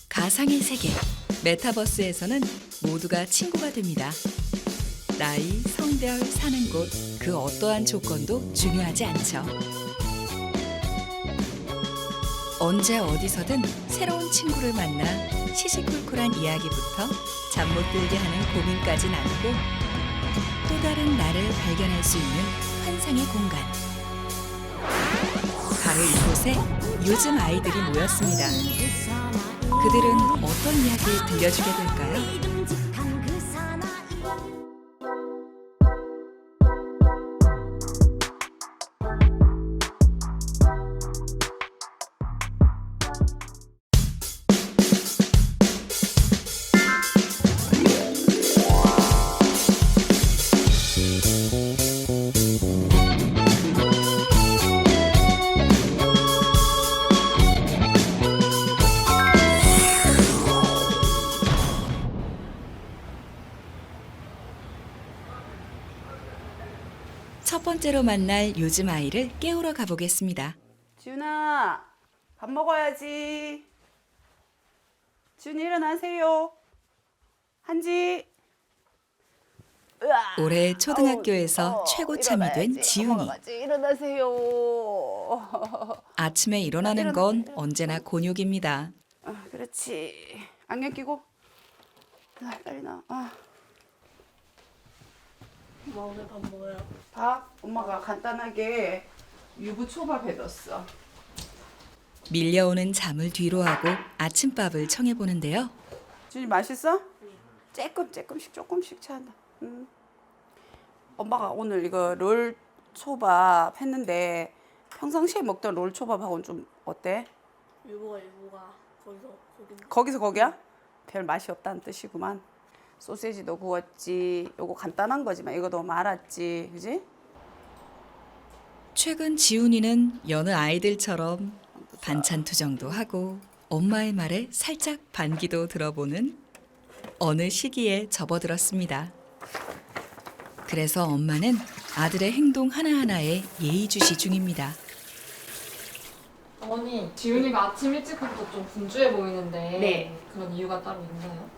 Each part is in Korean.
가상의 세계, 메타버스에서는 모두가 친구가 됩니다. 나이, 성별, 사는 곳, 그 어떠한 조건도 중요하지 않죠. 언제 어디서든 새로운 친구를 만나 시시콜콜한 이야기부터 잠 못 들게 하는 고민까지 나누고 또 다른 나를 발견할 수 있는 환상의 공간. 바로 이곳에 요즘 아이들이 모였습니다. 그들은 어떤 이야기를 들려주게 될까요? 첫 번째로 만날 요즘 아이를 깨우러 가보겠습니다. 지훈아, 밥 먹어야지. 지훈이 일어나세요. 한지. 으아. 올해 초등학교에서 아우, 최고참이 된 일어나야지. 지훈이. 먹어야지. 일어나세요. 아침에 일어나는 건 언제나 곤욕입니다. 그렇지. 안경 끼고. 빨리 나. 엄마 오늘 밥 먹어요? 밥 엄마가 간단하게 유부초밥 해뒀어. 밀려오는 잠을 뒤로하고 아침밥을 청해보는데요. 지훈이 맛있어? 조금씩 차한다. 엄마가 오늘 이거 롤 초밥 했는데 평상시에 먹던 롤 초밥하고는 좀 어때? 일부가 거기서 거기서 거기야? 별 맛이 없다는 뜻이구만. 소세지도 구웠지. 요거 간단한 거지만 이거도 말았지. 그지? 최근 지훈이는 여느 아이들처럼 반찬 투정도 하고 엄마의 말에 살짝 반기도 들어보는 어느 시기에 접어들었습니다. 그래서 엄마는 아들의 행동 하나하나에 예의주시 중입니다. 어머니, 지훈이가 아침 일찍부터 좀 분주해 보이는데 네. 그런 이유가 따로 있나요?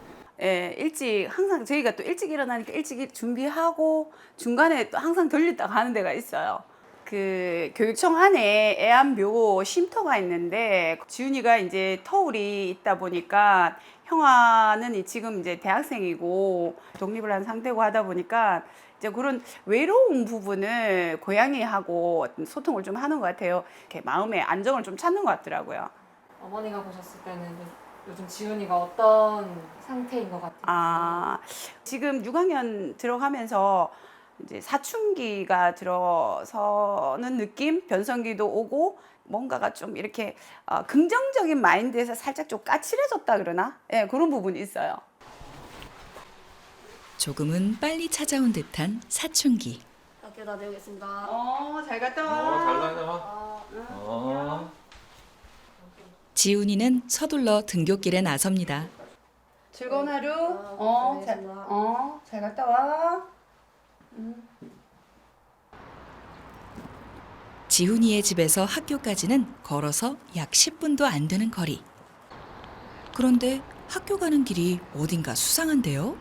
예, 일찍 항상 저희가 또 일찍 일어나니까 일찍 준비하고 중간에 또 항상 들렸다 가는 데가 있어요. 그 교육청 안에 애완묘 쉼터가 있는데 지훈이가 이제 터울이 있다 보니까 형아는 지금 이제 대학생이고 독립을 한 상태고 하다 보니까 이제 그런 외로운 부분을 고양이하고 소통을 좀 하는 것 같아요. 이렇게 마음의 안정을 좀 찾는 것 같더라고요. 어머니가 보셨을 때는 요즘 지훈이가 어떤 상태인 것 같아요? 지금 6학년 들어가면서 이제 사춘기가 들어서는 느낌, 변성기도 오고 뭔가가 좀 이렇게 긍정적인 마인드에서 살짝 좀 까칠해졌다 그러나? 예, 그런 부분이 있어요. 조금은 빨리 찾아온 듯한 사춘기. 학교 다녀오겠습니다. 잘 갔다 잘 다녀와. 지훈이는 서둘러 등굣길에 나섭니다. 즐거운 하루. 다녀오겠습니다. 잘 갔다 와. 지훈이의 집에서 학교까지는 걸어서 약 10분도 안 되는 거리. 그런데 학교 가는 길이 어딘가 수상한데요?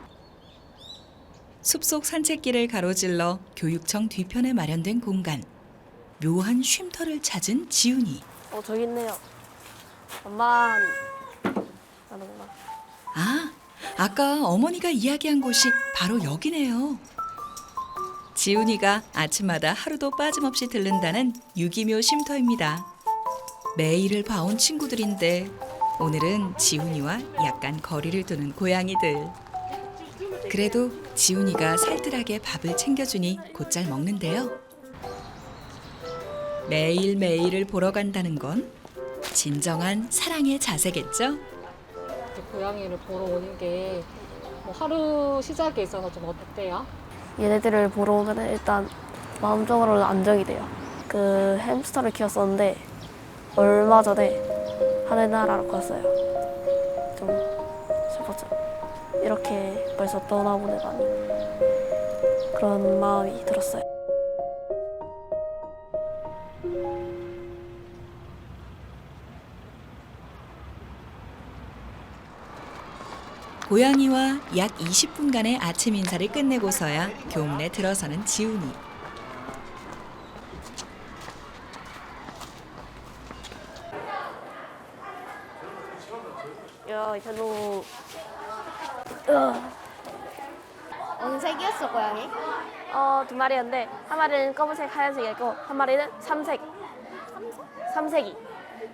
숲속 산책길을 가로질러 교육청 뒤편에 마련된 공간. 묘한 쉼터를 찾은 지훈이. 저기 있네요. 엄마. 나는구나. 아까 어머니가 이야기한 곳이 바로 여기네요. 지훈이가 아침마다 하루도 빠짐없이 들른다는 유기묘 쉼터입니다. 매일을 봐온 친구들인데 오늘은 지훈이와 약간 거리를 두는 고양이들. 그래도 지훈이가 살뜰하게 밥을 챙겨주니 곧잘 먹는데요. 매일매일을 보러 간다는 건 진정한 사랑의 자세겠죠? 이렇게 고양이를 보러 오는 게 뭐 하루 시작에 있어서 좀 어때요? 얘네들을 보러 오면 일단 마음적으로는 안정이 돼요. 그 햄스터를 키웠었는데 얼마 전에 하늘나라로 갔어요. 좀 슬펐죠. 이렇게 벌써 떠나보내다니 그런 마음이 들었어요. 고양이와 약 20분간의 아침 인사를 끝내고서야 교문에 들어서는 지훈이. 야, 걔도 원색이었어 고양이? 두 마리였는데 한 마리는 검은색, 하얀색이었고 한 마리는 삼색. 삼색이.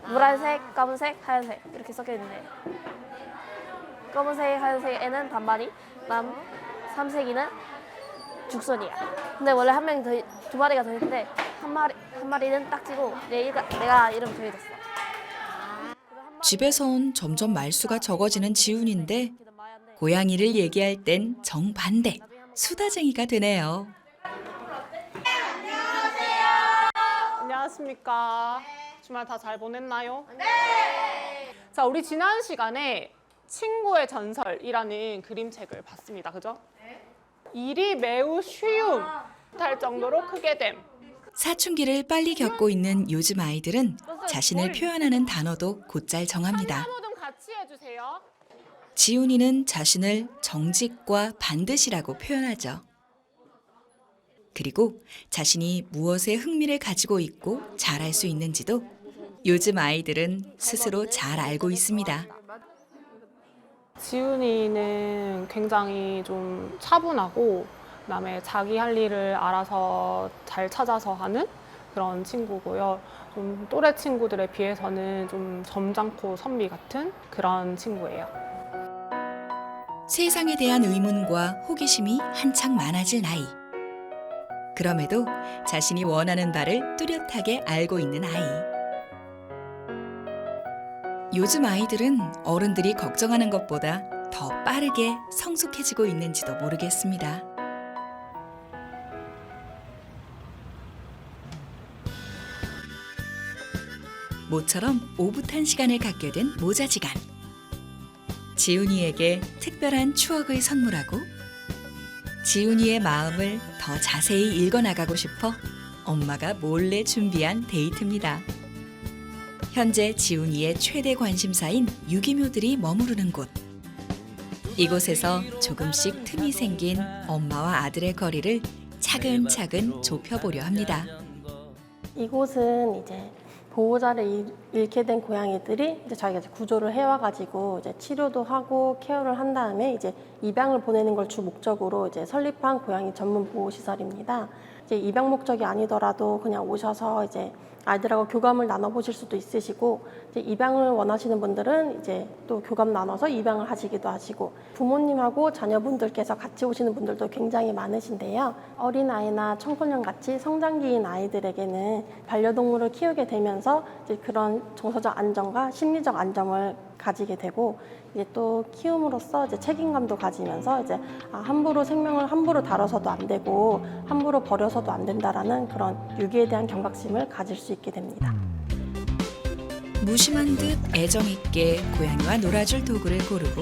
노란색, 검은색, 하얀색 이렇게 섞여 있는데 검은색, 하얀색 애는 반마리, 삼색이는 죽순이야. 근데 원래 두 마리가 더 있는데 한 마리는 딱지고 내가 이름 정해줬어. 집에선 점점 말수가 적어지는 지훈인데 고양이를 얘기할 땐 정반대, 수다쟁이가 되네요. 안녕하십니까. 주말 다 잘 보냈나요? 네! 자, 우리 지난 시간에 친구의 전설이라는 그림책을 봤습니다. 그죠? 네. 일이 매우 쉬움 할 정도로 크게 됨. 사춘기를 빨리 겪고 있는 요즘 아이들은 자신을 표현하는 단어도 곧잘 정합니다. 한모 좀 같이 해주세요. 지훈이는 자신을 정직과 반드시라고 표현하죠. 그리고 자신이 무엇에 흥미를 가지고 있고 잘할 수 있는지도 요즘 아이들은 스스로 잘 알고 있습니다. 지훈이는 굉장히 좀 차분하고 그다음에 자기 할 일을 알아서 잘 찾아서 하는 그런 친구고요. 좀 또래 친구들에 비해서는 좀 점잖고 선비 같은 그런 친구예요. 세상에 대한 의문과 호기심이 한창 많아질 나이. 그럼에도 자신이 원하는 바를 뚜렷하게 알고 있는 아이. 요즘 아이들은 어른들이 걱정하는 것보다 더 빠르게 성숙해지고 있는지도 모르겠습니다. 모처럼 오붓한 시간을 갖게 된 모자지간. 지훈이에게 특별한 추억을 선물하고 지훈이의 마음을 더 자세히 읽어나가고 싶어 엄마가 몰래 준비한 데이트입니다. 현재 지훈이의 최대 관심사인 유기묘들이 머무르는 곳. 이곳에서 조금씩 틈이 생긴 엄마와 아들의 거리를 차근차근 좁혀보려 합니다. 이곳은 이제 보호자를 잃게 된 고양이들이 이제 자기가 이제 구조를 해와가지고 이제 치료도 하고 케어를 한 다음에 이제 입양을 보내는 걸 주 목적으로 이제 설립한 고양이 전문 보호 시설입니다. 이제 입양 목적이 아니더라도 그냥 오셔서 이제 아이들하고 교감을 나눠보실 수도 있으시고, 이제 입양을 원하시는 분들은 이제 또 교감 나눠서 입양을 하시기도 하시고, 부모님하고 자녀분들께서 같이 오시는 분들도 굉장히 많으신데요. 어린아이나 청소년 같이 성장기인 아이들에게는 반려동물을 키우게 되면서 이제 그런 정서적 안정과 심리적 안정을 가지게 되고, 이제 또 키움으로써 이제 책임감도 가지면서 이제 함부로 생명을 함부로 다뤄서도 안 되고 함부로 버려서도 안 된다라는 그런 유기에 대한 경각심을 가질 수 있게 됩니다. 무심한 듯 애정 있게 고양이와 놀아줄 도구를 고르고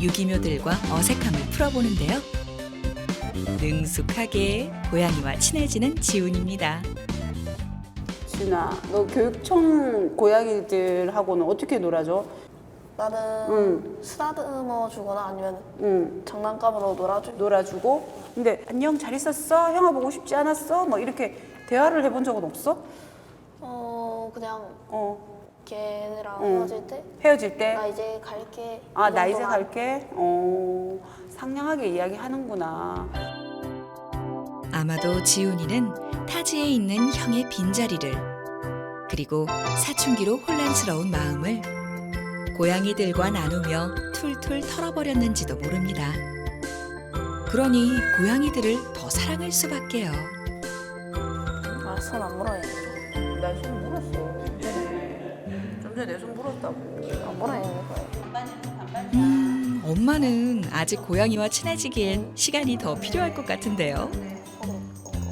유기묘들과 어색함을 풀어보는데요. 능숙하게 고양이와 친해지는 지훈입니다. 지훈아, 너 교육청 고양이들하고는 어떻게 놀아줘? 나는 쓰다듬어 주거나 아니면 장난감으로 놀아주고. 근데 안녕, 잘 있었어? 형아 보고 싶지 않았어? 뭐 이렇게 대화를 해본 적은 없어? 그냥 걔네랑 헤어질 때? 나 이제 갈게. 아, 나 이제 갈게? 상냥하게 이야기하는구나. 아마도 지훈이는 타지에 있는 형의 빈자리를, 그리고 사춘기로 혼란스러운 마음을 고양이들과 나누며 툴툴 털어버렸는지도 모릅니다. 그러니 고양이들을 더 사랑할 수밖에요. 손 안 물어요. 나 손 물었어. 좀 전에 내 손 물었다고. 안 물어요. 엄마는 아직 고양이와 친해지기엔 시간이 더 필요할 것 같은데요.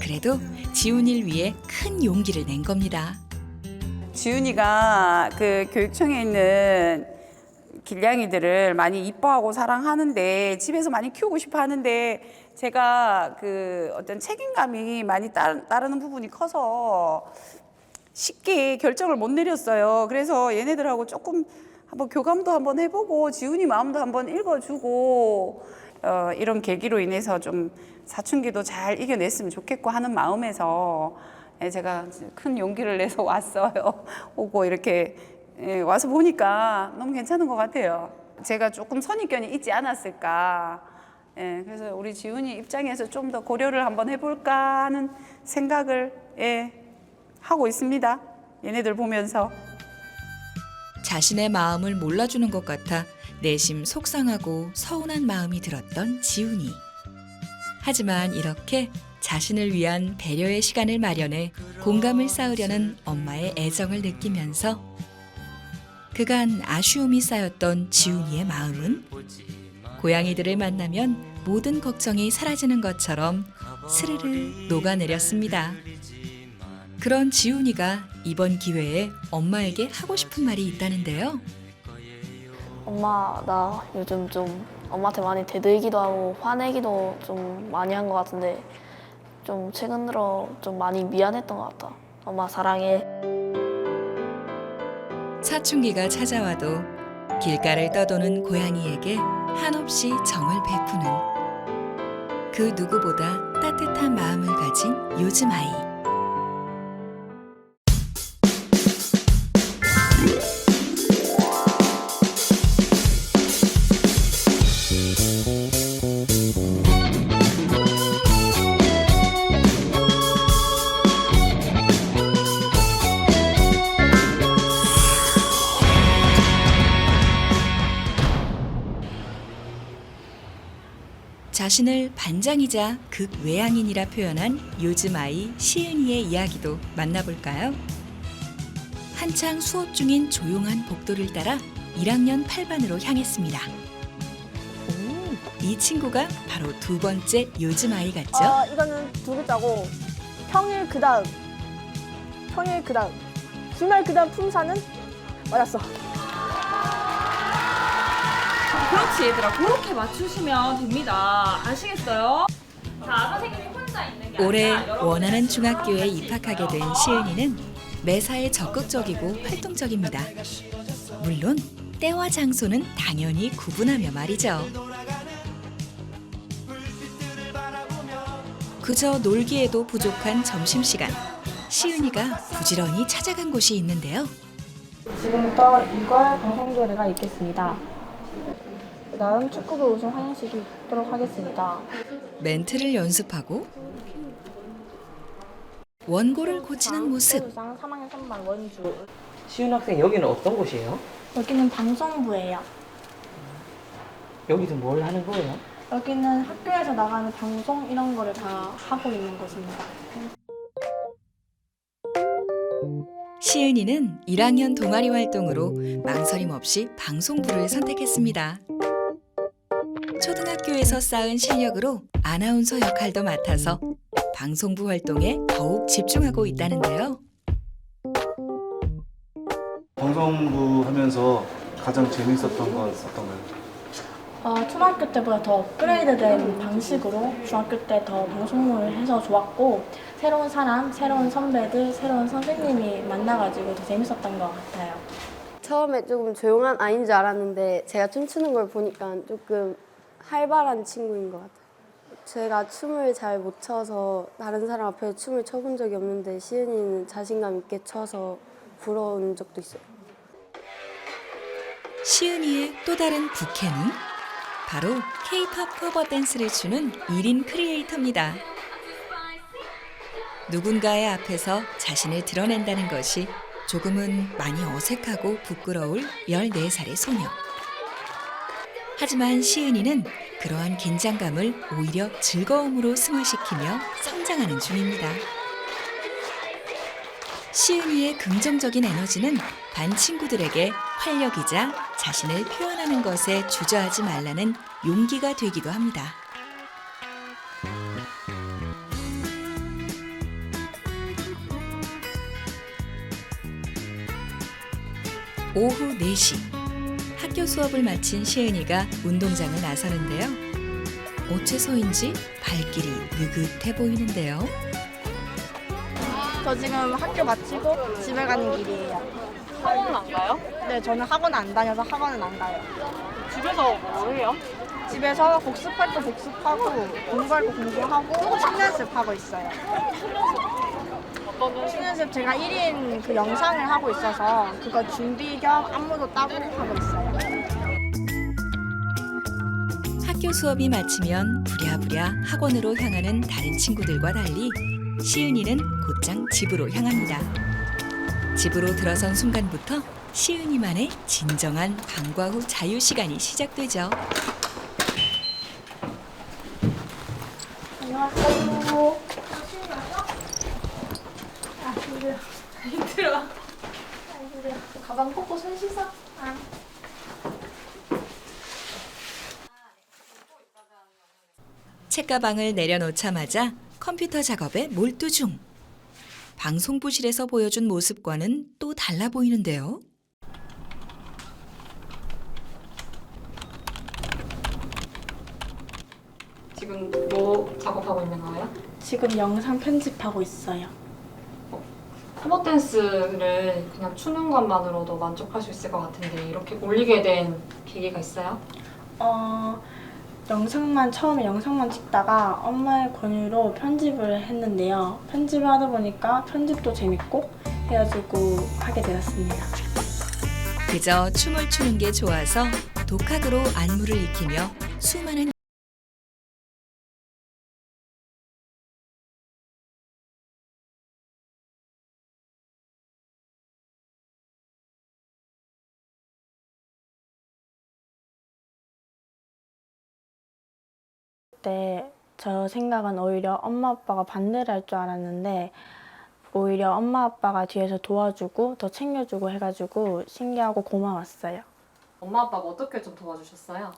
그래도 지훈이를 위해 큰 용기를 낸 겁니다. 지훈이가 그 교육청에 있는 길냥이들을 많이 이뻐하고 사랑하는데, 집에서 많이 키우고 싶어 하는데, 제가 그 어떤 책임감이 많이 따르는 부분이 커서 쉽게 결정을 못 내렸어요. 그래서 얘네들하고 조금 한번 교감도 한번 해보고 지훈이 마음도 한번 읽어주고 이런 계기로 인해서 좀 사춘기도 잘 이겨냈으면 좋겠고 하는 마음에서 제가 큰 용기를 내서 왔어요. 오고 이렇게 와서 보니까 너무 괜찮은 것 같아요. 제가 조금 선입견이 있지 않았을까. 그래서 우리 지훈이 입장에서 좀 더 고려를 한번 해볼까 하는 생각을 하고 있습니다. 얘네들 보면서. 자신의 마음을 몰라주는 것 같아 내심 속상하고 서운한 마음이 들었던 지훈이. 하지만 이렇게 자신을 위한 배려의 시간을 마련해 공감을 쌓으려는 엄마의 애정을 느끼면서 그간 아쉬움이 쌓였던 지훈이의 마음은 고양이들을 만나면 모든 걱정이 사라지는 것처럼 스르르 녹아내렸습니다. 그런 지훈이가 이번 기회에 엄마에게 하고 싶은 말이 있다는데요. 엄마, 나 요즘 좀 엄마한테 많이 대들기도 하고 화내기도 좀 많이 한 것 같은데 좀 최근 들어 좀 많이 미안했던 것 같아. 엄마 사랑해. 사춘기가 찾아와도 길가를 떠도는 고양이에게 한없이 정을 베푸는 그 누구보다 따뜻한 마음을 가진 요즘 아이. 자신을 반장이자 극외향인이라 표현한 요즘 아이 시은이의 이야기도 만나볼까요? 한창 수업 중인 조용한 복도를 따라 1학년 8반으로 향했습니다. 이 친구가 바로 두 번째 요즘 아이 같죠? 이거는 두 글자고 평일 그 다음 주말 그 다음 품사는 맞았어. 그렇지 얘들아, 그렇게 맞추시면 됩니다. 아시겠어요? 자, 선생님이 혼자 있는 게 올해 아니라 원하는 중학교에 입학하게 된 시은이는 매사에 적극적이고 활동적입니다. 물론 때와 장소는 당연히 구분하며 말이죠. 그저 놀기에도 부족한 점심시간, 시은이가 부지런히 찾아간 곳이 있는데요. 지금부터 이걸 방송조례가 있겠습니다. 그 다음 축구부 우승 환영식이 있도록 하겠습니다. 멘트를 연습하고 원고를 고치는 모습. 우상 3학년 3반 원주. 시윤 학생 여기는 어떤 곳이에요? 여기는 방송부예요. 여기서 뭘 하는 거예요? 여기는 학교에서 나가는 방송 이런 거를 다 하고 있는 곳입니다. 시은이는 1학년 동아리 활동으로 망설임 없이 방송부를 선택했습니다. 초등학교에서 쌓은 실력으로 아나운서 역할도 맡아서 방송부 활동에 더욱 집중하고 있다는데요. 방송부 하면서 가장 재밌었던 건 어떤가요? 초등학교 때보다 더 업그레이드된 방식으로 중학교 때 더 방송을 해서 좋았고 새로운 사람, 새로운 선배들, 새로운 선생님이 만나가지고 더 재밌었던 것 같아요. 처음에 조금 조용한 아이인 줄 알았는데 제가 춤추는 걸 보니까 조금 활발한 친구인 것 같아요. 제가 춤을 잘 못 춰서 다른 사람 앞에서 춤을 춰본 적이 없는데 시은이는 자신감 있게 춰서 부러운 적도 있어요. 시은이의 또 다른 부캐는 바로 K-팝 커버 댄스를 추는 1인 크리에이터입니다. 누군가의 앞에서 자신을 드러낸다는 것이 조금은 많이 어색하고 부끄러울 14살의 소녀. 하지만 시은이는 그러한 긴장감을 오히려 즐거움으로 승화시키며 성장하는 중입니다. 시은이의 긍정적인 에너지는 반 친구들에게 활력이자 자신을 표현하는 것에 주저하지 말라는 용기가 되기도 합니다. 오후 4시, 학교 수업을 마친 시은이가 운동장을 나서는데요. 어째서인지 발길이 느긋해 보이는데요. 저 지금 학교 마치고 집에 가는 길이에요. 학원은 안 가요? 네, 저는 학원 안 다녀서 학원은 안 가요. 집에서 뭐 해요? 집에서 복습할 거 복습하고 공부할 거 공부하고 춤 연습하고 있어요. 어떤 춤 연습 제가 1인 그 영상을 하고 있어서 그거 준비 겸 안무도 따고 하고 있어요. 학교 수업이 마치면 부랴부랴 학원으로 향하는 다른 친구들과 달리 시은이는 곧장 집으로 향합니다. 집으로 들어선 순간부터 시은이만의 진정한 방과 후 자유 시간이 시작되죠. 안녕하세요. 힘들어. 가방 벗고 손 씻어. 책가방을 내려놓자마자 컴퓨터 작업에 몰두 중. 방송부실에서 보여준 모습과는 또 달라 보이는데요. 지금 뭐 작업하고 있는 거예요? 지금 영상 편집하고 있어요. 커버 댄스를 그냥 추는 것만으로도 만족할 수 있을 것 같은데 이렇게 올리게 된 계기가 있어요? 처음에 영상만 찍다가 엄마의 권유로 편집을 했는데요. 편집을 하다 보니까 편집도 재밌고 해가지고 하게 되었습니다. 그저 춤을 추는 게 좋아서 독학으로 안무를 익히며 수많은 그때 저 생각은 오히려 엄마 아빠가 반대를 할 줄 알았는데 오히려 엄마 아빠가 뒤에서 도와주고 더 챙겨주고 해가지고 신기하고 고마웠어요. 엄마 아빠가 어떻게 좀 도와주셨어요?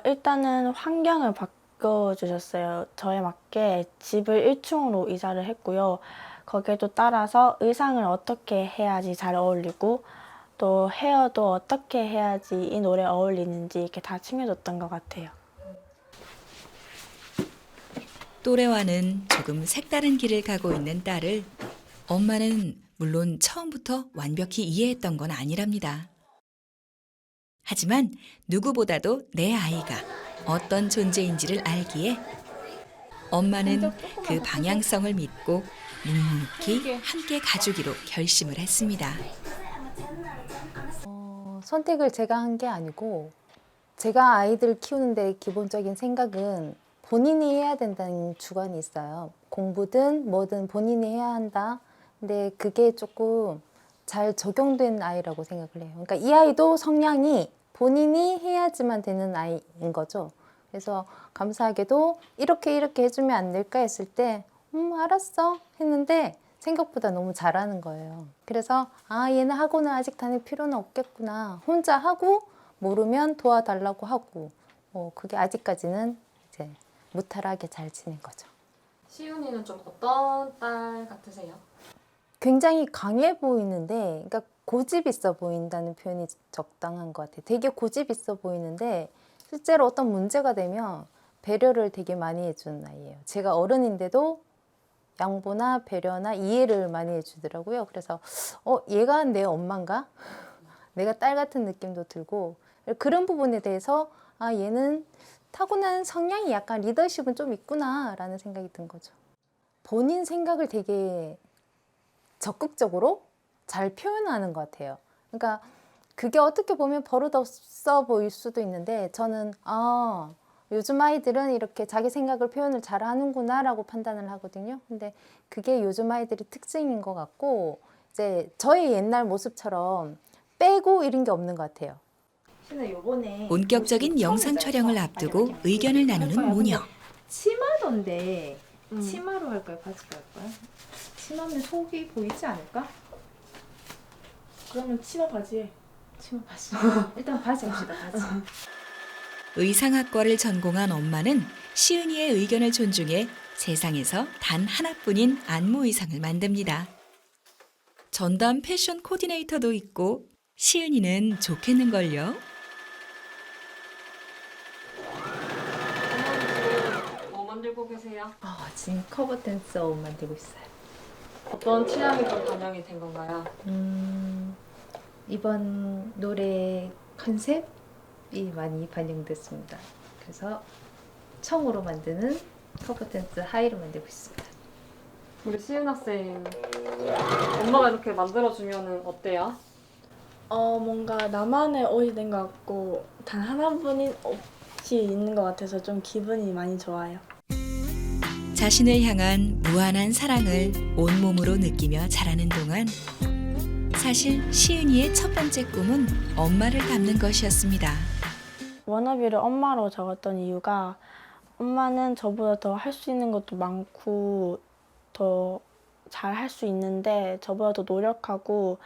일단은 환경을 바꿔주셨어요. 저에 맞게 집을 1층으로 이사를 했고요. 거기에도 따라서 의상을 어떻게 해야지 잘 어울리고 또 헤어도 어떻게 해야지 이 노래에 어울리는지 이렇게 다 챙겨줬던 것 같아요. 또래와는 조금 색다른 길을 가고 있는 딸을 엄마는 물론 처음부터 완벽히 이해했던 건 아니랍니다. 하지만 누구보다도 내 아이가 어떤 존재인지를 알기에 엄마는 그 방향성을 믿고 묵묵히 함께 가주기로 결심을 했습니다. 선택을 제가 한 게 아니고 제가 아이들 키우는데 기본적인 생각은 본인이 해야 된다는 주관이 있어요. 공부든 뭐든 본인이 해야 한다. 근데 그게 조금 잘 적용된 아이라고 생각을 해요. 그러니까 이 아이도 성향이 본인이 해야지만 되는 아이인 거죠. 그래서 감사하게도 이렇게 해주면 안 될까 했을 때 알았어 했는데 생각보다 너무 잘하는 거예요. 그래서 얘는 학원을 아직 다닐 필요는 없겠구나. 혼자 하고 모르면 도와달라고 하고 그게 아직까지는 이제 무탈하게 잘 지낸 거죠. 시은이는 좀 어떤 딸 같으세요? 굉장히 강해 보이는데, 그러니까 고집 있어 보인다는 표현이 적당한 것 같아요. 되게 고집 있어 보이는데 실제로 어떤 문제가 되면 배려를 되게 많이 해주는 아이예요. 제가 어른인데도 양보나 배려나 이해를 많이 해주더라고요. 그래서 얘가 내 엄마인가? 내가 딸 같은 느낌도 들고 그런 부분에 대해서 얘는 타고난 성향이 약간 리더십은 좀 있구나 라는 생각이 든 거죠. 본인 생각을 되게 적극적으로 잘 표현하는 것 같아요. 그러니까 그게 어떻게 보면 버릇없어 보일 수도 있는데 저는 요즘 아이들은 이렇게 자기 생각을 표현을 잘 하는구나 라고 판단을 하거든요. 근데 그게 요즘 아이들의 특징인 것 같고 이제 저의 옛날 모습처럼 빼고 이런 게 없는 것 같아요. 본격적인 영상 촬영을 앞두고 의견을 나누는 모녀. 치마던데 치마로 할까요? 바지로 할까요? 치마면 속이 보이지 않을까? 그러면 치마 바지에. 치마 바지. 일단 바지 합시다. 바지. 의상학과를 전공한 엄마는 시은이의 의견을 존중해 세상에서 단 하나뿐인 안무 의상을 만듭니다. 전담 패션 코디네이터도 있고 시은이는 좋겠는걸요. 뭐 만들고 계세요? 지금 커버 댄서 옷 만들고 있어요. 어떤 취향이 좀 반영이 된 건가요? 이번 노래 컨셉이 많이 반영됐습니다. 그래서 청으로 만드는 커버 댄스 하이로 만들고 있습니다. 우리 시은 학생 엄마가 이렇게 만들어주면 어때요? 뭔가 나만의 옷이 된 것 같고 단 하나뿐인 옷이 있는 것 같아서 좀 기분이 많이 좋아요. 자신을 향한 무한한 사랑을 온몸으로 느끼며 자라는 동안 사실 시은이의 첫 번째 꿈은 엄마를 닮는 것이었습니다. 워너비를 엄마로 적었던 이유가 엄마는 저보다 더 할 수 있는 것도 많고 더 잘 할 수 있는데 저보다 더 노력하고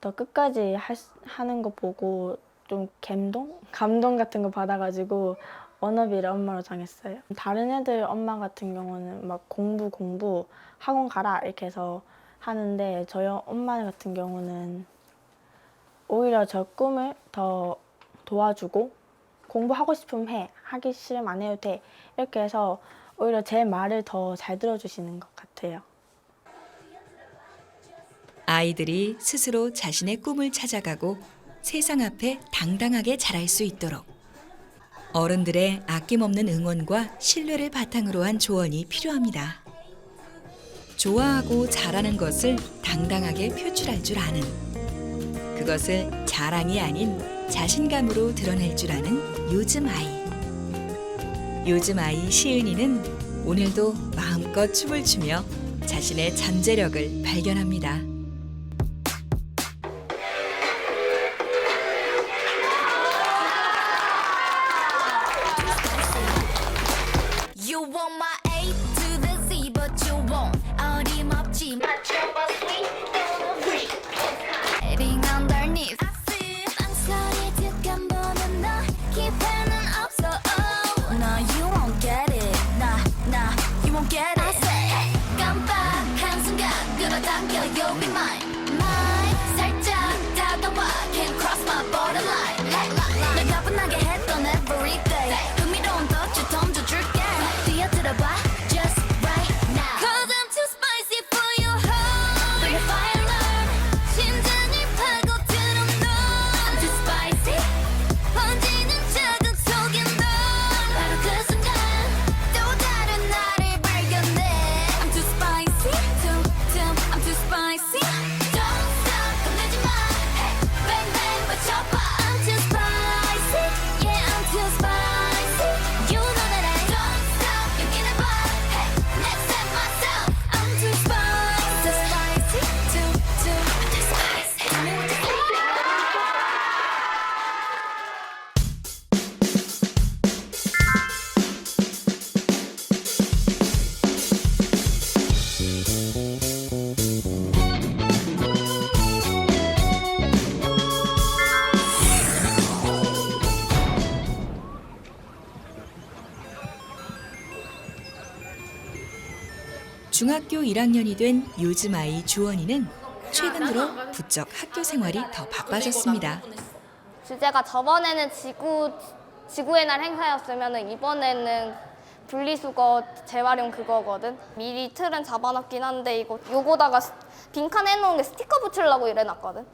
더 끝까지 하는 거 보고 좀 감동 같은 거 받아가지고 워너비를 엄마로 정했어요. 다른 애들 엄마 같은 경우는 막 공부 학원 가라 이렇게 해서 하는데 저희 엄마 같은 경우는 오히려 저 꿈을 더 도와주고 공부하고 싶으면 해, 하기 싫으면 안 해도 돼 이렇게 해서 오히려 제 말을 더 잘 들어주시는 것 같아요. 아이들이 스스로 자신의 꿈을 찾아가고 세상 앞에 당당하게 자랄 수 있도록 어른들의 아낌없는 응원과 신뢰를 바탕으로 한 조언이 필요합니다. 좋아하고 잘하는 것을 당당하게 표출할 줄 아는, 그것을 자랑이 아닌 자신감으로 드러낼 줄 아는 요즘 아이. 요즘 아이 시은이는 오늘도 마음껏 춤을 추며 자신의 잠재력을 발견합니다. You want my A to the Z, but you won't. 어림없지 맞춰봐 sweet. Heading underneath. I feel 쌍소리 듣감 보는 너 기회는 없어. Oh, no, you won't get it. Nah, you won't get it. I say 깜빡한 순간 끌어당겨 you'll be mine. Mine 살짝 다가와 can't cross my borderline. 날 가뿐하게 했던 everyday. 흥미로운 덫을 던져줄게. 뛰어들어봐 just right now. Cause I'm too spicy for your heart. Bring a fire alarm. 심장이 파고드는 너. I'm too spicy. 번지는 자극 속에 너. 바로 그 순간 또 다른 나를 발견해. I'm too spicy. I'm too spicy. Don't stop 겁내지 마. Hey, bang bang 맞춰봐. I'm too spicy. Yeah, I'm too spicy. You know that I don't stop. 여기는 봐. Hey, next time myself. I'm too spicy. Too spicy. I'm too spicy. Tell me what you think. 중학교 1학년이 된 요즘 아이 주원이는 최근 들어 부쩍 학교 생활이 더 바빠졌습니다. 주제가 저번에는 지구의 날 행사였으면 이번에는 분리수거 재활용 그거거든. 미리 틀은 잡아놨긴 한데 요거다가 빈칸 해놓은 게 스티커 붙이려고 이래놨거든.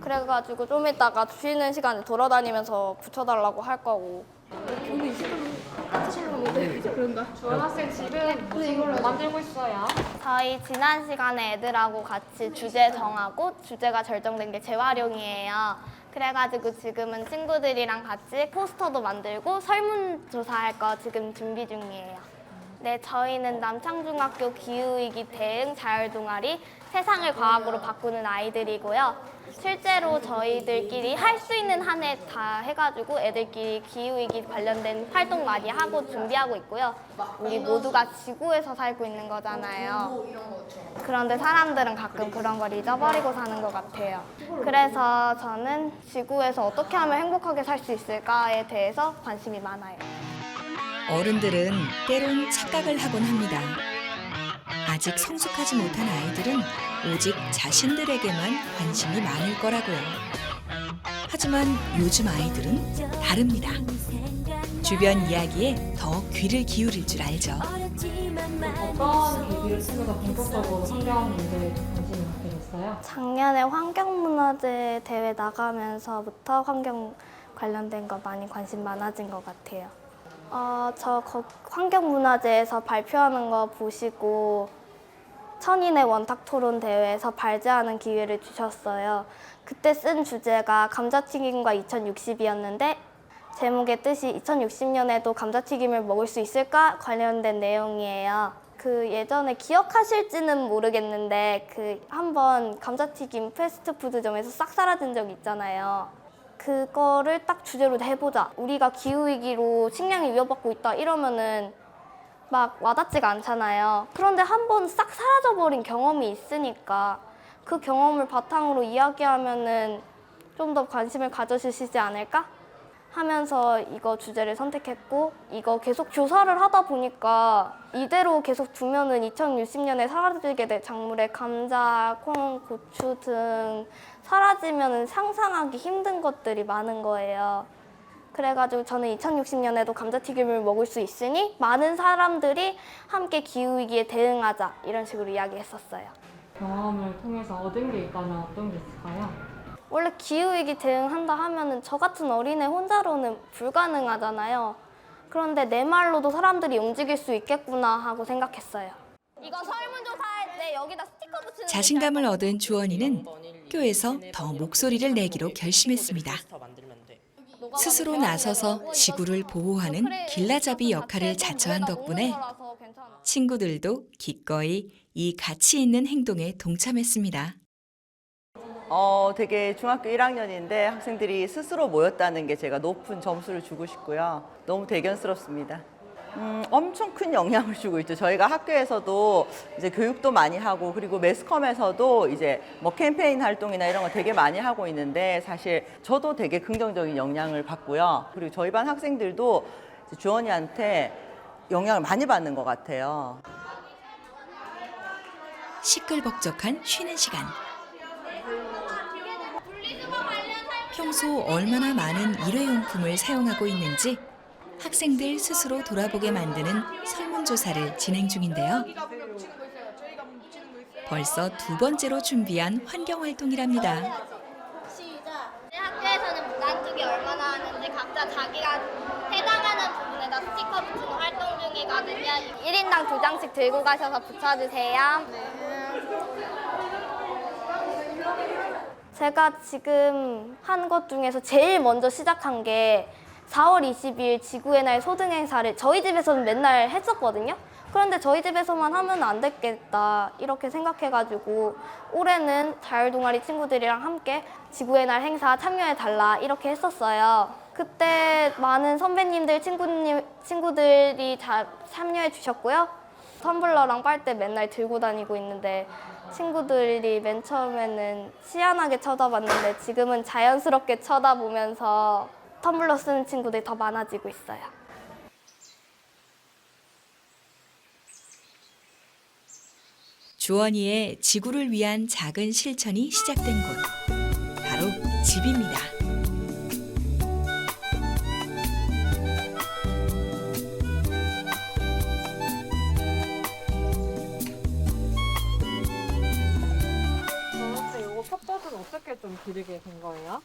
그래가지고 좀 이따가 쉬는 시간에 돌아다니면서 붙여달라고 할 거고. 주원 학생 지금 무슨 만들고 있어요? 저희 지난 시간에 애들하고 같이 주제 정하고 주제가 결정된 게 재활용이에요. 그래가지고 지금은 친구들이랑 같이 포스터도 만들고 설문조사할 거 지금 준비 중이에요. 네, 저희는 남창중학교 기후위기 대응 자율동아리 세상을 과학으로 바꾸는 아이들이고요. 실제로 저희들끼리 할 수 있는 한 해 다 해가지고 애들끼리 기후위기 관련된 활동 많이 하고 준비하고 있고요. 우리 모두가 지구에서 살고 있는 거잖아요. 그런데 사람들은 가끔 그런 걸 잊어버리고 사는 것 같아요. 그래서 저는 지구에서 어떻게 하면 행복하게 살 수 있을까에 대해서 관심이 많아요. 어른들은 때론 착각을 하곤 합니다. 아직 성숙하지 못한 아이들은 오직 자신들에게만 관심이 많을 거라고요. 하지만 요즘 아이들은 다릅니다. 주변 이야기에 더 귀를 기울일 줄 알죠. 어떤 계기를 통해서 본격적으로 환경 문제에 좀 관심을 갖게 됐어요? 작년에 환경문화제 대회 나가면서부터 환경 관련된 거 많이 관심 많아진 것 같아요. 환경문화제에서 발표하는 거 보시고 천인의 원탁 토론 대회에서 발제하는 기회를 주셨어요. 그때 쓴 주제가 감자튀김과 2060이었는데 제목의 뜻이 2060년에도 감자튀김을 먹을 수 있을까 관련된 내용이에요. 그 예전에 기억하실지는 모르겠는데 한번 감자튀김 패스트푸드점에서 싹 사라진 적 있잖아요. 그거를 딱 주제로 해보자. 우리가 기후위기로 식량이 위협받고 있다 이러면은 막 와닿지가 않잖아요. 그런데 한번 싹 사라져버린 경험이 있으니까 그 경험을 바탕으로 이야기하면은 좀 더 관심을 가져주시지 않을까 하면서 이거 주제를 선택했고, 이거 계속 조사를 하다 보니까 이대로 계속 두면은 2060년에 사라지게 될 작물의 감자, 콩, 고추 등 사라지면은 상상하기 힘든 것들이 많은 거예요. 그래가지고 저는 2060년에도 감자튀김을 먹을 수 있으니 많은 사람들이 함께 기후위기에 대응하자 이런 식으로 이야기했었어요. 경험을 통해서 얻은 게 있다면 어떤 게 있을까요? 원래 기후위기 대응한다 하면은 저 같은 어린애 혼자로는 불가능하잖아요. 그런데 내 말로도 사람들이 움직일 수 있겠구나 하고 생각했어요. 이거 설문조사할 때 여기다 스티커 붙이는 자신감을 얻은 주원이는 학교에서 더 목소리를 내기로 결심했습니다. 스스로 나서서 지구를 보호하는 길라잡이 역할을 자처한 덕분에 친구들도 기꺼이 이 가치 있는 행동에 동참했습니다. 되게 중학교 1학년인데 학생들이 스스로 모였다는 게 제가 높은 점수를 주고 싶고요. 너무 대견스럽습니다. 엄청 큰 영향을 주고 있죠. 저희가 학교에서도 이제 교육도 많이 하고, 그리고 매스컴에서도 이제 뭐 캠페인 활동이나 이런 거 되게 많이 하고 있는데, 사실 저도 되게 긍정적인 영향을 받고요. 그리고 저희 반 학생들도 주원이한테 영향을 많이 받는 것 같아요. 시끌벅적한 쉬는 시간. 평소 얼마나 많은 일회용품을 사용하고 있는지 학생들 스스로 돌아보게 만드는 설문조사를 진행 중인데요. 벌써 2번째로 준비한 환경활동이랍니다. 학교에서는 무단투기 얼마나 하는지 각자 자기가 해당하는 부분에다 스티커 붙이는 활동 중이거든요. 1인당 2장씩 들고 가셔서 붙여주세요. 제가 지금 한 것 중에서 제일 먼저 시작한 게 4월 20일 지구의 날 소등 행사를 저희 집에서는 맨날 했었거든요. 그런데 저희 집에서만 하면 안 됐겠다 이렇게 생각해가지고 올해는 자율동아리 친구들이랑 함께 지구의 날 행사 참여해달라 이렇게 했었어요. 그때 많은 선배님들, 친구들이 다 참여해 주셨고요. 텀블러랑 빨대 맨날 들고 다니고 있는데 친구들이 맨 처음에는 희한하게 쳐다봤는데 지금은 자연스럽게 쳐다보면서 텀블러 쓰는 친구들이 더 많아지고 있어요. 주원이의 지구를 위한 작은 실천이 시작된 곳, 바로 집입니다. 이거 텃밭은 어떻게 좀 기르게 된 거예요?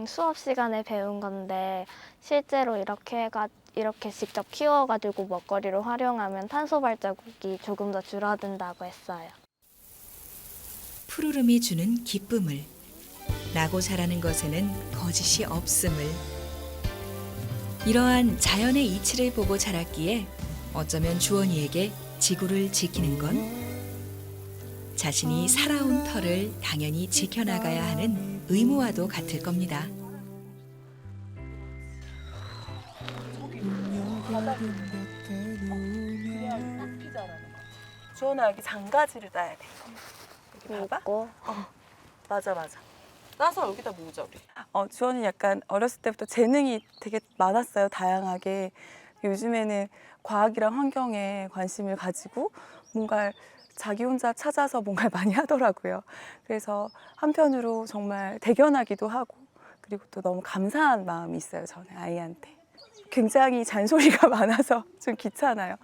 수업 시간에 배운 건데 실제로 이렇게 직접 키워가지고 먹거리로 활용하면 탄소 발자국이 조금 더 줄어든다고 했어요. 푸르름이 주는 기쁨을, 나고 자라는 것에는 거짓이 없음을, 이러한 자연의 이치를 보고 자랐기에 어쩌면 주원이에게 지구를 지키는 건 자신이 살아온 터를 당연히 지켜나가야 하는 의무와도 같을 겁니다. 주원아, 여기 장가지를 따야 돼. 여기 봐봐. 맞아. 따서 여기다 모으자 우리. 주원이 약간 어렸을 때부터 재능이 되게 많았어요. 다양하게. 요즘에는 과학이랑 환경에 관심을 가지고 뭔가 자기 혼자 찾아서 뭔가를 많이 하더라고요. 그래서 한편으로 정말 대견하기도 하고, 그리고 또 너무 감사한 마음이 있어요, 저는 아이한테. 굉장히 잔소리가 많아서 좀 귀찮아요.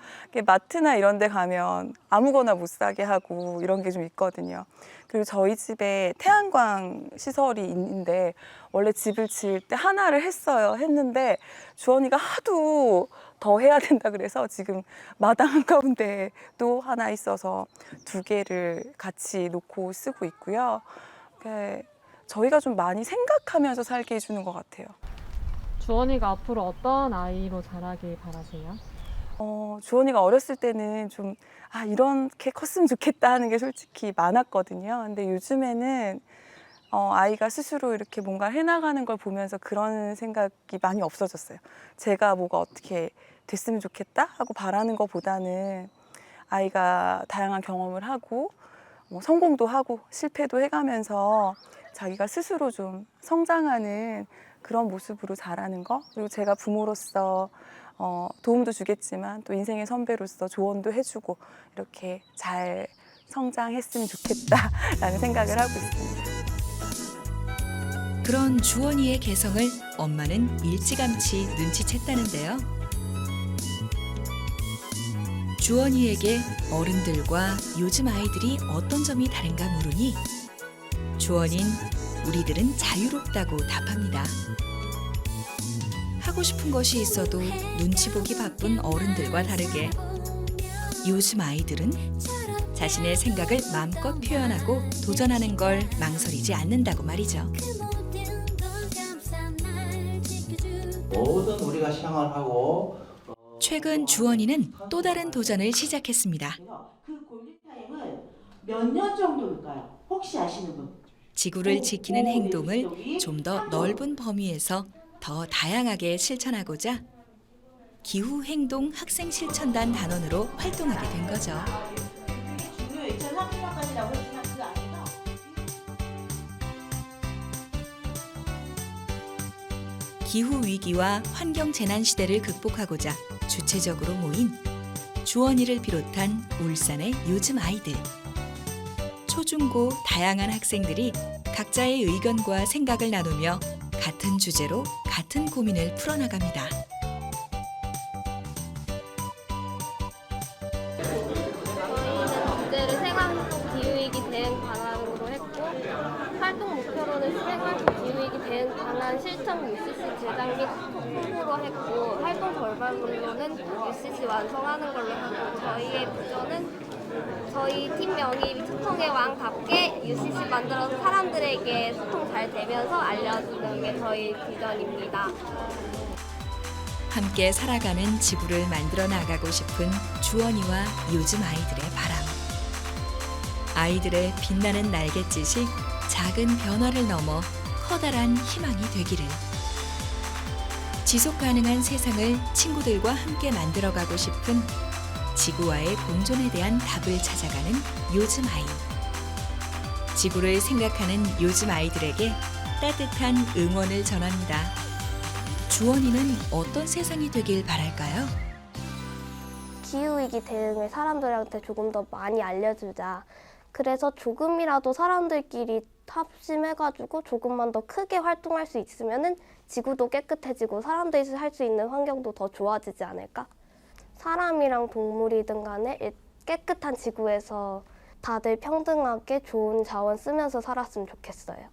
마트나 이런 데 가면 아무거나 못 사게 하고 이런 게 좀 있거든요. 그리고 저희 집에 태양광 시설이 있는데 원래 집을 지을 때 하나를 했는데 주원이가 하도 더 해야 된다 그래서 지금 마당 한가운데 또 하나 있어서 2개를 같이 놓고 쓰고 있고요. 저희가 좀 많이 생각하면서 살게 해주는 것 같아요. 주원이가 앞으로 어떤 아이로 자라길 바라세요? 주원이가 어렸을 때는 좀 이렇게 컸으면 좋겠다 하는 게 솔직히 많았거든요. 근데 요즘에는 아이가 스스로 이렇게 뭔가 해나가는 걸 보면서 그런 생각이 많이 없어졌어요. 제가 뭐가 어떻게 됐으면 좋겠다 하고 바라는 것보다는 아이가 다양한 경험을 하고 성공도 하고 실패도 해가면서 자기가 스스로 좀 성장하는 그런 모습으로 자라는 거, 그리고 제가 부모로서 도움도 주겠지만 또 인생의 선배로서 조언도 해주고 이렇게 잘 성장했으면 좋겠다라는 생각을 하고 있습니다. 그런 주원이의 개성을 엄마는 일찌감치 눈치챘다는데요. 주원이에게 어른들과 요즘 아이들이 어떤 점이 다른가 물으니 주원인 우리들은 자유롭다고 답합니다. 하고 싶은 것이 있어도 눈치 보기 바쁜 어른들과 다르게 요즘 아이들은 자신의 생각을 마음껏 표현하고 도전하는 걸 망설이지 않는다고 말이죠. 모든 우리가 생활하고 최근 주원이는 또 다른 도전을 시작했습니다. 그 골든타임은 몇 년 정도일까요? 혹시 아시는 분? 지구를 지키는 행동을 좀 더 넓은 범위에서 더 다양하게 실천하고자 기후행동 학생실천단 단원으로 활동하게 된 거죠. 중요 2030년까지라고 했지만 그 안에서 기후위기와 환경재난 시대를 극복하고자 주체적으로 모인 주원이를 비롯한 울산의 요즘 아이들. 초중고 다양한 학생들이 각자의 의견과 생각을 나누며 같은 주제로 같은 고민을 풀어나갑니다. 주제를 생활활동 기후위기 대응 방안으로 했고 활동 목표로는 생활활동 기후위기 대응 방안 실천 UCC 제작 및 홍보로 했고 활동 결과물로는 UCC 완성하는 걸로 하고 저희의 비전은 저희 팀명이 소통의 왕답게 UCC 만들어서 사람들에게 소통 잘 되면서 알려주는 게 저희 비전입니다. 함께 살아가는 지구를 만들어 나가고 싶은 주원이와 요즘 아이들의 바람. 아이들의 빛나는 날갯짓이 작은 변화를 넘어 커다란 희망이 되기를. 지속 가능한 세상을 친구들과 함께 만들어가고 싶은 지구와의 공존에 대한 답을 찾아가는 요즘 아이. 지구를 생각하는 요즘 아이들에게 따뜻한 응원을 전합니다. 주원이는 어떤 세상이 되길 바랄까요? 기후위기 대응을 사람들한테 조금 더 많이 알려주자. 그래서 조금이라도 사람들끼리 합심해가지고 조금만 더 크게 활동할 수 있으면은 지구도 깨끗해지고 사람들이 할 수 있는 환경도 더 좋아지지 않을까? 사람이랑 동물이든 간에 깨끗한 지구에서 다들 평등하게 좋은 자원 쓰면서 살았으면 좋겠어요.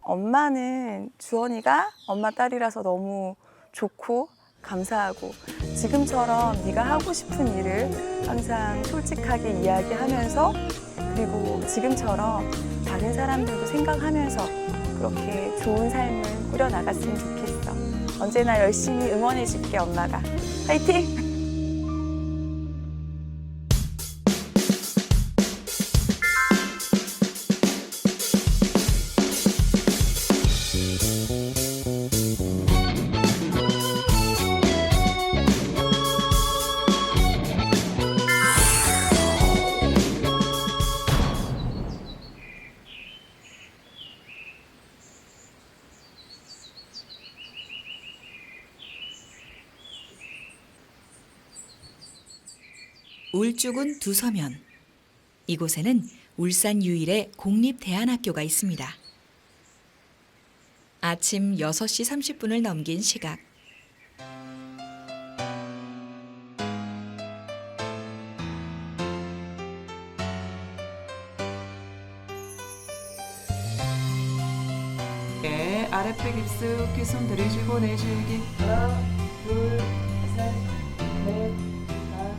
엄마는 주원이가 엄마 딸이라서 너무 좋고 감사하고 지금처럼 네가 하고 싶은 일을 항상 솔직하게 이야기하면서 그리고 지금처럼 다른 사람들도 생각하면서 그렇게 좋은 삶을 꾸려나갔으면 좋겠어. 언제나 열심히 응원해줄게 엄마가. 화이팅! 울주군 두서면. 이곳에는 울산 유일의 공립대안학교가 있습니다. 아침 6시 30분을 넘긴 시각. 아랫배 깊숙이 숨 들이쉬고 내쉬기. 하나, 둘, 셋, 넷.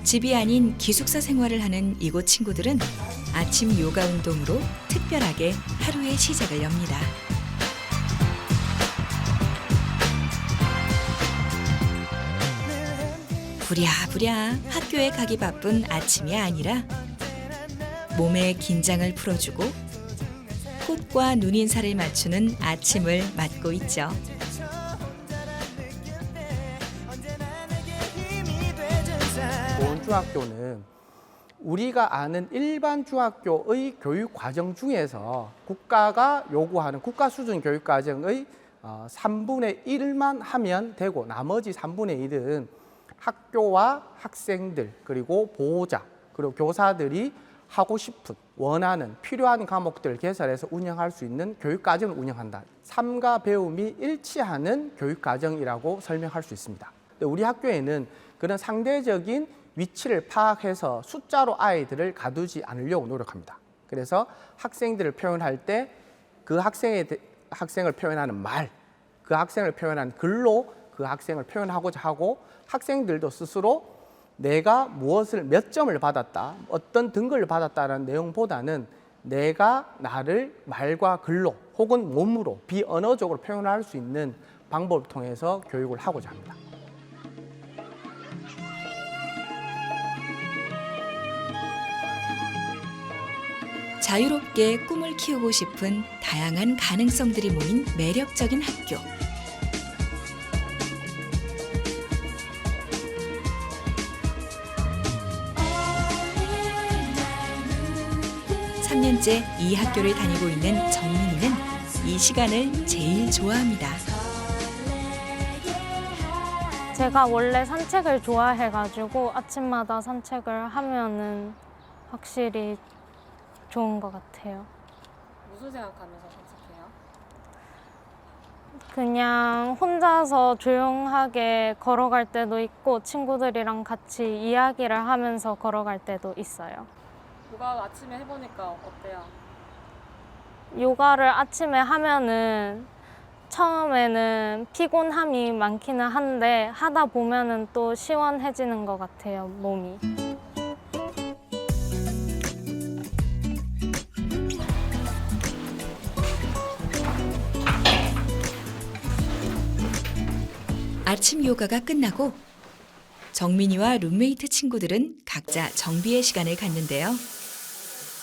집이 아닌 기숙사 생활을 하는 이곳 친구들은 아침 요가 운동으로 특별하게 하루의 시작을 엽니다. 부랴부랴 학교에 가기 바쁜 아침이 아니라 몸의 긴장을 풀어주고 꽃과 눈인사를 맞추는 아침을 맞고 있죠. 보은중학교는 우리가 아는 일반 중학교의 교육 과정 중에서 국가가 요구하는 국가 수준 교육 과정의 3분의 1만 하면 되고 나머지 3분의 1은 학교와 학생들 그리고 보호자 그리고 교사들이 하고 싶은 원하는 필요한 과목들을 개설해서 운영할 수 있는 교육 과정을 운영한다. 삶과 배움이 일치하는 교육 과정이라고 설명할 수 있습니다. 우리 학교에는 그런 상대적인 위치를 파악해서 숫자로 아이들을 가두지 않으려고 노력합니다. 그래서 학생들을 표현할 때 그 학생을 표현하는 말, 그 학생을 표현하는 글로 그 학생을 표현하고자 하고 학생들도 스스로 내가 무엇을 몇 점을 받았다, 어떤 등급을 받았다는 내용보다는 내가 나를 말과 글로 혹은 몸으로 비언어적으로 표현할 수 있는 방법을 통해서 교육을 하고자 합니다. 자유롭게 꿈을 키우고 싶은 다양한 가능성들이 모인 매력적인 학교. 3년째 이 학교를 다니고 있는 정민이는 이 시간을 제일 좋아합니다. 제가 원래 산책을 좋아해가지고 아침마다 산책을 하면은 확실히 좋은 것 같아요. 무슨 생각하면서 산책해요? 그냥 혼자서 조용하게 걸어갈 때도 있고 친구들이랑 같이 이야기를 하면서 걸어갈 때도 있어요. 요가 아침에 해보니까 어때요? 요가를 아침에 하면은 처음에는 피곤함이 많기는 한데 하다 보면은 또 시원해지는 것 같아요, 몸이. 아침 요가가 끝나고 정민이와 룸메이트 친구들은 각자 정비의 시간을 갖는데요.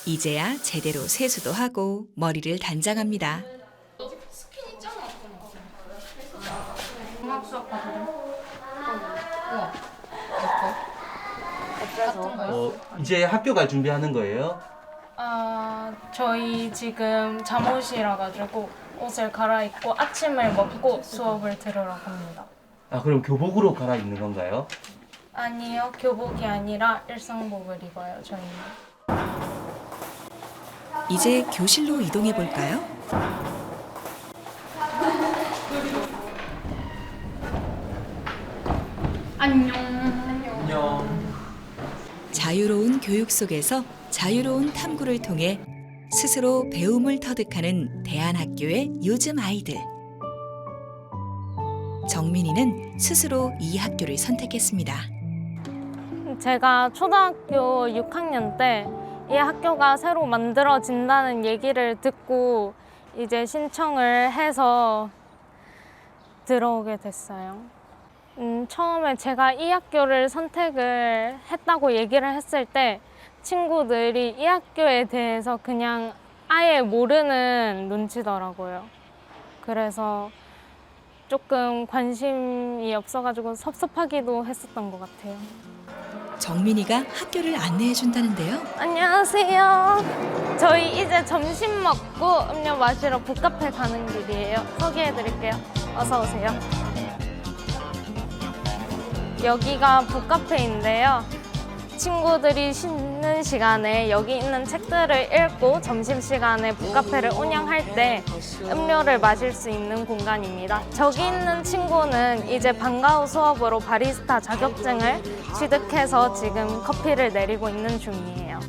이제야 제대로 세수도 하고 머리를 단장합니다. 음악 수업 받으면? 이제 학교 갈 준비하는 거예요? 저희 지금 잠옷이라 가지고 옷을 갈아입고 아침을 먹고 수업을 들으러 갑니다. 아, 그럼 교복으로 갈아입는 건가요? 아니요, 교복이 아니라 일상복을 입어요, 저희는. 이제 교실로 이동해 볼까요? 안녕. 자유로운 교육 속에서 자유로운 탐구를 통해 스스로 배움을 터득하는 대안학교의 요즘 아이들. 정민이는 스스로 이 학교를 선택했습니다. 제가 초등학교 6학년 때 이 학교가 새로 만들어진다는 얘기를 듣고 이제 신청을 해서 들어오게 됐어요. 처음에 제가 이 학교를 선택을 했다고 얘기를 했을 때 친구들이 이 학교에 대해서 그냥 아예 모르는 눈치더라고요. 그래서 조금 관심이 없어가지고 섭섭하기도 했었던 것 같아요. 정민이가 학교를 안내해 준다는데요. 안녕하세요. 저희 이제 점심 먹고 음료 마시러 북카페 가는 길이에요. 소개해드릴게요. 어서 오세요. 여기가 북카페인데요. 친구들이 쉬는 시간에 여기 있는 책들을 읽고 점심시간에 북카페를 운영할 때 음료를 마실 수 있는 공간입니다. 저기 있는 친구는 이제 방과 후 수업으로 바리스타 자격증을 취득해서 지금 커피를 내리고 있는 중이에요.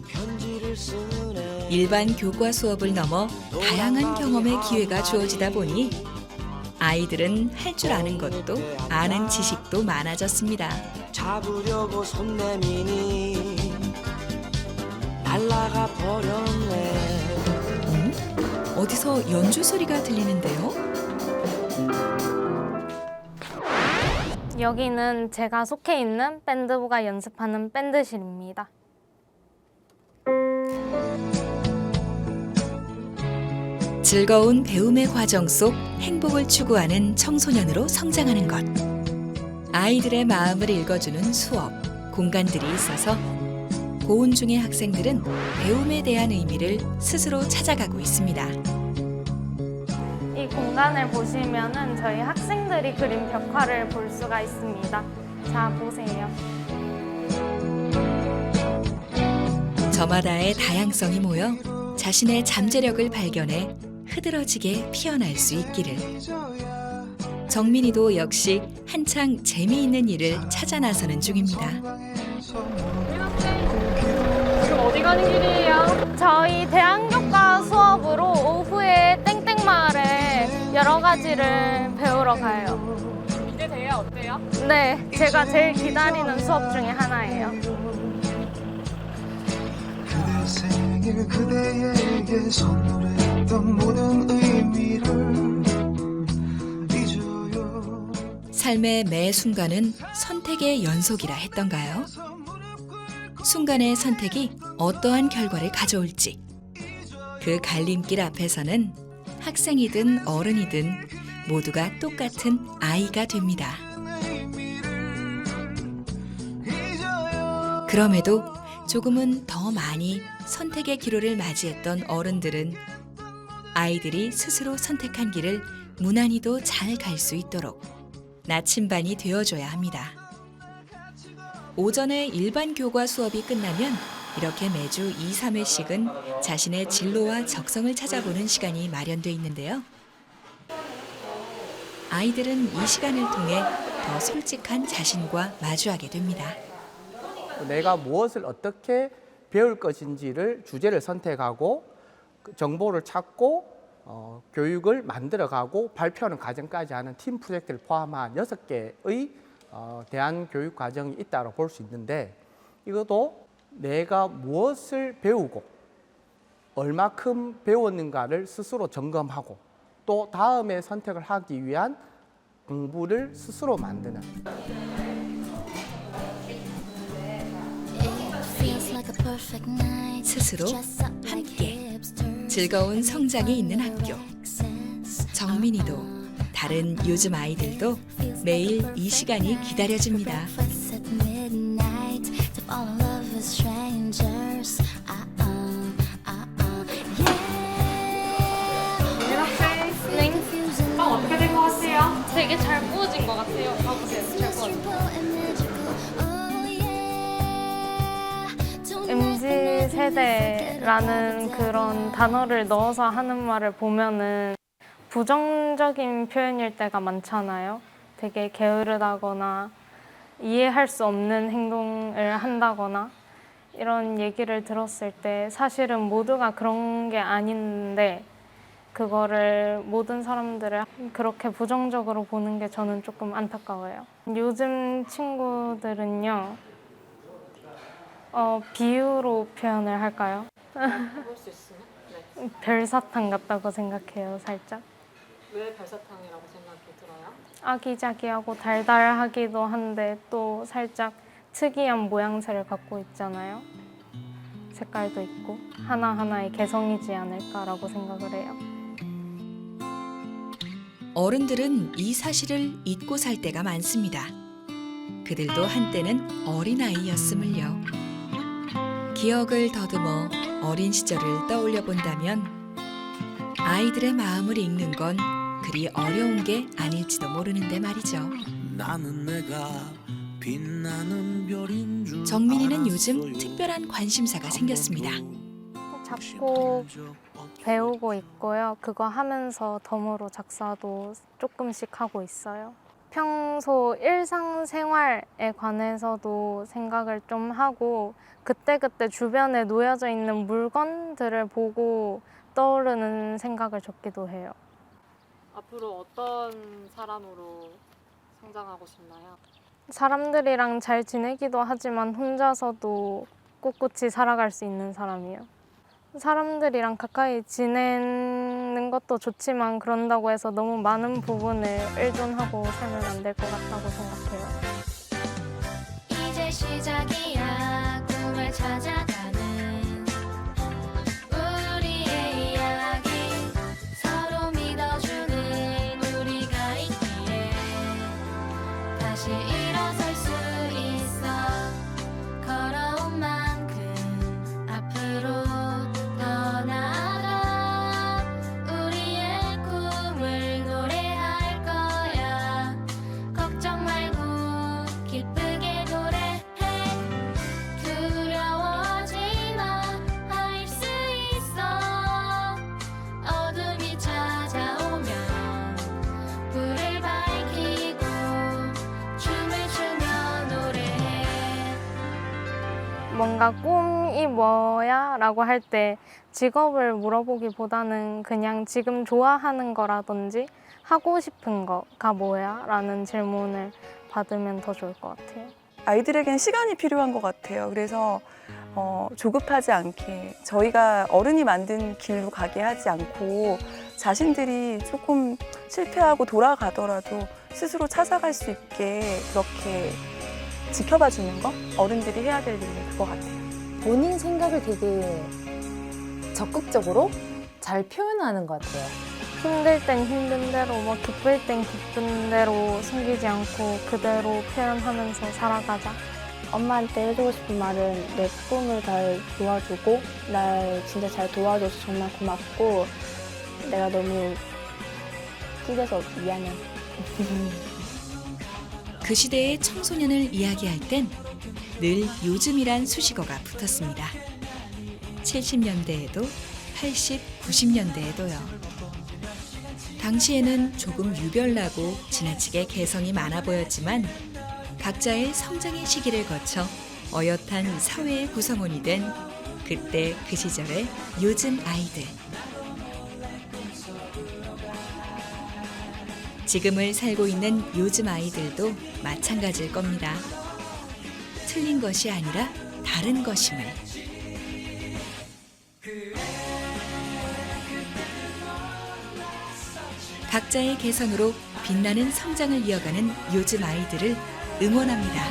일반 교과 수업을 넘어 다양한 경험의 기회가 주어지다 보니 아이들은 할 줄 아는 것도 아는 지식도 많아졌습니다. 잡으려고 손 내미니 날아가 버렸네. 어디서 연주 소리가 들리는데요? 여기는 제가 속해 있는 밴드부가 연습하는 밴드실입니다. 즐거운 배움의 과정 속 행복을 추구하는 청소년으로 성장하는 것. 아이들의 마음을 읽어주는 수업, 공간들이 있어서 고운 중의 학생들은 배움에 대한 의미를 스스로 찾아가고 있습니다. 이 공간을 보시면은 저희 학생들이 그린 벽화를 볼 수가 있습니다. 자, 보세요. 저마다의 다양성이 모여 자신의 잠재력을 발견해 흐드러지게 피어날 수 있기를. 정민이도 역시 한창 재미있는 일을 찾아 나서는 중입니다. 지금 어디 가는 길이에요? 저희 대학교과 수업으로 오후에 땡땡마을에 여러 가지를 배우러 가요. 기대돼요? 어때요? 네, 제가 제일 기다리는 수업 중에 하나예요. 그대 생일 그대에게 선물했던 모든 의미를 잊어요. 삶의 매 순간은 선택의 연속이라 했던가요? 순간의 선택이 어떠한 결과를 가져올지, 그 갈림길 앞에서는 학생이든 어른이든 모두가 똑같은 아이가 됩니다. 그럼에도 조금은 더 많이 선택의 기로를 맞이했던 어른들은 아이들이 스스로 선택한 길을 무난히도 잘 갈 수 있도록 나침반이 되어줘야 합니다. 오전에 일반 교과 수업이 끝나면 이렇게 매주 2, 3회씩은 자신의 진로와 적성을 찾아보는 시간이 마련돼 있는데요. 아이들은 이 시간을 통해 더 솔직한 자신과 마주하게 됩니다. 내가 무엇을 어떻게 배울 것인지를 주제를 선택하고 정보를 찾고 교육을 만들어가고 발표하는 과정까지 하는 팀 프로젝트를 포함한 6개의 대안교육 과정이 있다고 볼 수 있는데, 이것도 내가 무엇을 배우고 얼마큼 배웠는가를 스스로 점검하고 또 다음에 선택을 하기 위한 공부를 스스로 만드는, 스스로 함께 즐거운 성장이 있는 학교. 정민이도 다른 요즘 아이들도 매일 이 시간이 기다려집니다. 어떻게 된 것 같아요? 되게 잘 구워진 것 같아요. 봐보세요. 잘 구워진 MZ 세대라는 그런 단어를 넣어서 하는 말을 보면은 부정적인 표현일 때가 많잖아요. 되게 게으르다거나 이해할 수 없는 행동을 한다거나 이런 얘기를 들었을 때 사실은 모두가 그런 게 아닌데 그거를 모든 사람들을 그렇게 부정적으로 보는 게 저는 조금 안타까워요. 요즘 친구들은요, 비유로 표현을 할까요? 볼 수 있으면? 네. 별사탕 같다고 생각해요, 살짝. 왜 별사탕이라고 생각이 들어요? 아기자기하고 달달하기도 한데 또 살짝 특이한 모양새를 갖고 있잖아요. 색깔도 있고 하나하나의 개성이지 않을까라고 생각을 해요. 어른들은 이 사실을 잊고 살 때가 많습니다. 그들도 한때는 어린아이였음을요. 기억을 더듬어 어린 시절을 떠올려 본다면 아이들의 마음을 읽는 건 그리 어려운 게 아닐지도 모르는데 말이죠. 나는 내가 빛나는 별인 줄 정민이는 요즘 특별한 관심사가 생겼습니다. 작곡 배우고 있고요. 그거 하면서 덤으로 작사도 조금씩 하고 있어요. 평소 일상생활에 관해서도 생각을 좀 하고 그때그때 주변에 놓여져 있는 물건들을 보고 떠오르는 생각을 적기도 해요. 앞으로 어떤 사람으로 성장하고 싶나요? 사람들이랑 잘 지내기도 하지만 혼자서도 꿋꿋이 살아갈 수 있는 사람이요. 사람들이랑 가까이 지내는 것도 좋지만 그런다고 해서 너무 많은 부분을 의존하고 살면 안 될 것 같다고 생각해요. 이제 시작이야 꿈을 찾아가는 우리의 이야기 서로 믿어주는 우리가 있기에 다시 일어설 수 있어 걸어온 만큼 앞으로 더 나아가 우리의 꿈을 노래할 거야 걱정 말고 기쁘게 노래해 두려워하지 마 할 수 있어 어둠이 찾아오면 불을 밝히고 춤을 추며 노래해 뭔가 꿈이 뭐야? 라고 할 때 직업을 물어보기보다는 그냥 지금 좋아하는 거라든지 하고 싶은 거가 뭐야? 라는 질문을 받으면 더 좋을 것 같아요. 아이들에겐 시간이 필요한 것 같아요. 그래서 조급하지 않게 저희가 어른이 만든 길로 가게 하지 않고 자신들이 조금 실패하고 돌아가더라도 스스로 찾아갈 수 있게 그렇게 지켜봐 주는 거 어른들이 해야 될 일은 그거 같아요. 본인 생각을 되게 적극적으로 잘 표현하는 것 같아요. 힘들 땐 힘든 대로, 기쁠 땐 기쁜 대로 숨기지 않고 그대로 표현하면서 살아가자. 엄마한테 해주고 싶은 말은 내 꿈을 잘 도와주고 날 진짜 잘 도와줘서 정말 고맙고 내가 너무 띠겨서 미안해. 그 시대의 청소년을 이야기할 땐 늘 요즘이란 수식어가 붙었습니다. 70년대에도 80, 90년대에도요. 당시에는 조금 유별나고 지나치게 개성이 많아 보였지만 각자의 성장의 시기를 거쳐 어엿한 사회의 구성원이 된 그때 그 시절의 요즘 아이들. 지금을 살고 있는 요즘 아이들도 마찬가지일 겁니다. 틀린 것이 아니라 다른 것임을. 각자의 개성으로 빛나는 성장을 이어가는 요즘 아이들을 응원합니다.